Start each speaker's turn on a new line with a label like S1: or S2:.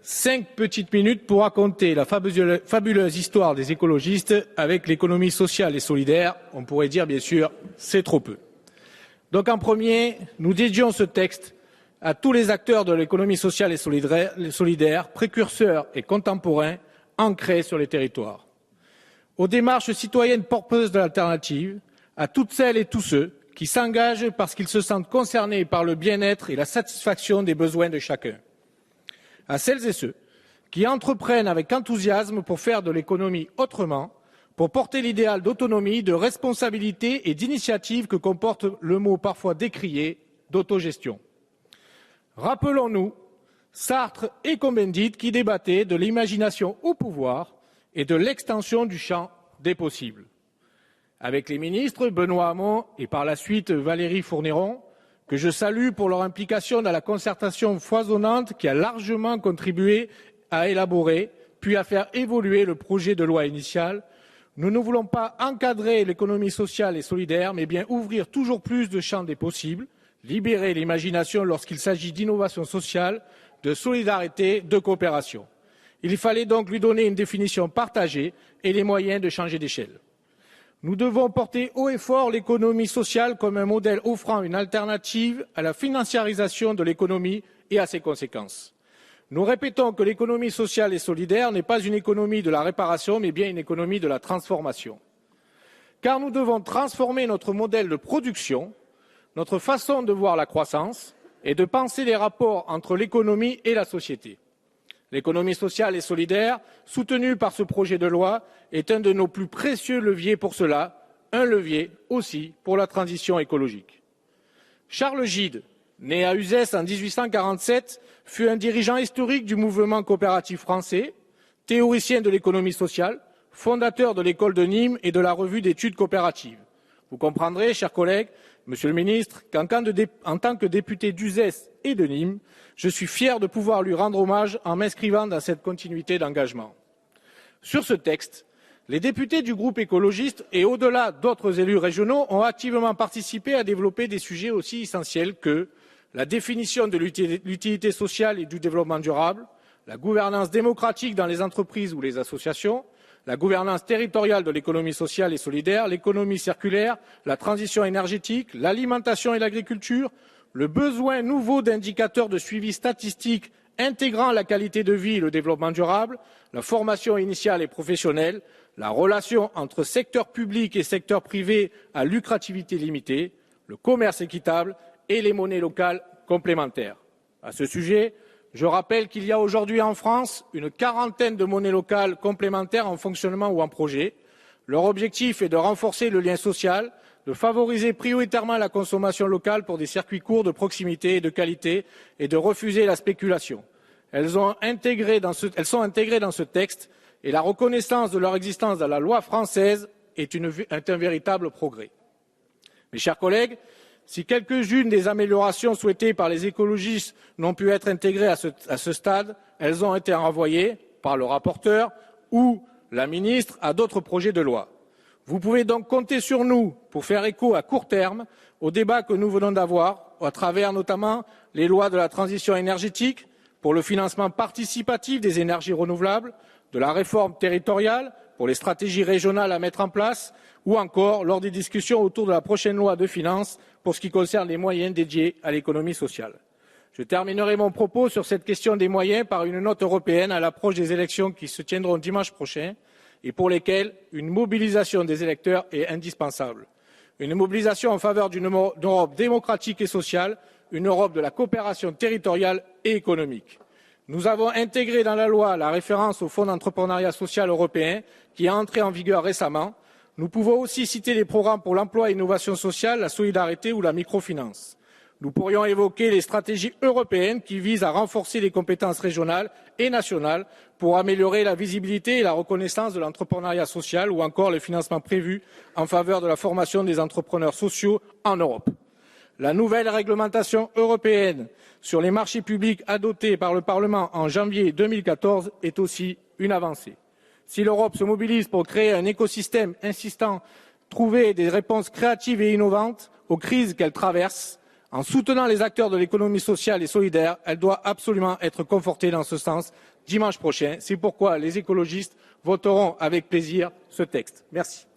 S1: 5 petites minutes pour raconter la fabuleuse histoire des écologistes avec l'économie sociale et solidaire. On pourrait dire, bien sûr, c'est trop peu. Donc en premier, nous dédions ce texte à tous les acteurs de l'économie sociale et solidaire, précurseurs et contemporains, ancrés sur les territoires. Aux démarches citoyennes porteuses de l'alternative, à toutes celles et tous ceux qui s'engagent parce qu'ils se sentent concernés par le bien-être et la satisfaction des besoins de chacun. À celles et ceux qui entreprennent avec enthousiasme pour faire de l'économie autrement, pour porter l'idéal d'autonomie, de responsabilité et d'initiative que comporte le mot parfois décrié d'autogestion. Rappelons-nous Sartre et Cohn-Bendit qui débattaient de l'imagination au pouvoir et de l'extension du champ des possibles. Avec les ministres Benoît Hamon et par la suite Valérie Fourniron, que je salue pour leur implication dans la concertation foisonnante qui a largement contribué à élaborer, puis à faire évoluer le projet de loi initial, nous ne voulons pas encadrer l'économie sociale et solidaire, mais bien ouvrir toujours plus de champs des possibles, libérer l'imagination lorsqu'il s'agit d'innovation sociale, de solidarité, de coopération. Il fallait donc lui donner une définition partagée et les moyens de changer d'échelle. Nous devons porter haut et fort l'économie sociale comme un modèle offrant une alternative à la financiarisation de l'économie et à ses conséquences. Nous répétons que l'économie sociale et solidaire n'est pas une économie de la réparation, mais bien une économie de la transformation. Car nous devons transformer notre modèle de production, notre façon de voir la croissance et de penser les rapports entre l'économie et la société. L'économie sociale et solidaire, soutenue par ce projet de loi, est un de nos plus précieux leviers pour cela, un levier aussi pour la transition écologique. Charles Gide, né à Uzès en 1847, fut un dirigeant historique du mouvement coopératif français, théoricien de l'économie sociale, fondateur de l'école de Nîmes et de la revue d'études coopératives. Vous comprendrez, chers collègues, Monsieur le ministre, qu'en tant que député d'Uzès et de Nîmes, je suis fier de pouvoir lui rendre hommage en m'inscrivant dans cette continuité d'engagement. Sur ce texte, les députés du groupe écologiste et au-delà d'autres élus régionaux ont activement participé à développer des sujets aussi essentiels que la définition de l'utilité sociale et du développement durable, la gouvernance démocratique dans les entreprises ou les associations, la gouvernance territoriale de l'économie sociale et solidaire, l'économie circulaire, la transition énergétique, l'alimentation et l'agriculture, le besoin nouveau d'indicateurs de suivi statistique intégrant la qualité de vie et le développement durable, la formation initiale et professionnelle, la relation entre secteur public et secteur privé à lucrativité limitée, le commerce équitable et les monnaies locales complémentaires. À ce sujet, je rappelle qu'il y a aujourd'hui en France une quarantaine de monnaies locales complémentaires en fonctionnement ou en projet. Leur objectif est de renforcer le lien social, de favoriser prioritairement la consommation locale pour des circuits courts de proximité et de qualité et de refuser la spéculation. Elles sont intégrées dans ce texte et la reconnaissance de leur existence dans la loi française est un véritable progrès. Mes chers collègues, si quelques-unes des améliorations souhaitées par les écologistes n'ont pu être intégrées à ce stade, elles ont été renvoyées par le rapporteur ou la ministre à d'autres projets de loi. Vous pouvez donc compter sur nous pour faire écho à court terme au débat que nous venons d'avoir, à travers notamment les lois de la transition énergétique, pour le financement participatif des énergies renouvelables, de la réforme territoriale, pour les stratégies régionales à mettre en place, ou encore lors des discussions autour de la prochaine loi de finances pour ce qui concerne les moyens dédiés à l'économie sociale. Je terminerai mon propos sur cette question des moyens par une note européenne à l'approche des élections qui se tiendront dimanche prochain et pour lesquelles une mobilisation des électeurs est indispensable. Une mobilisation en faveur d'une Europe démocratique et sociale, une Europe de la coopération territoriale et économique. Nous avons intégré dans la loi la référence au Fonds d'entrepreneuriat social européen qui est entré en vigueur récemment. Nous pouvons aussi citer les programmes pour l'emploi et l'innovation sociale, la solidarité ou la microfinance. Nous pourrions évoquer les stratégies européennes qui visent à renforcer les compétences régionales et nationales pour améliorer la visibilité et la reconnaissance de l'entrepreneuriat social ou encore les financements prévus en faveur de la formation des entrepreneurs sociaux en Europe. La nouvelle réglementation européenne sur les marchés publics adoptée par le Parlement en janvier 2014 est aussi une avancée. Si l'Europe se mobilise pour créer un écosystème insistant, trouver des réponses créatives et innovantes aux crises qu'elle traverse, En soutenant les acteurs de l'économie sociale et solidaire, elle doit absolument être confortée dans ce sens dimanche prochain. C'est pourquoi les écologistes voteront avec plaisir ce texte. Merci.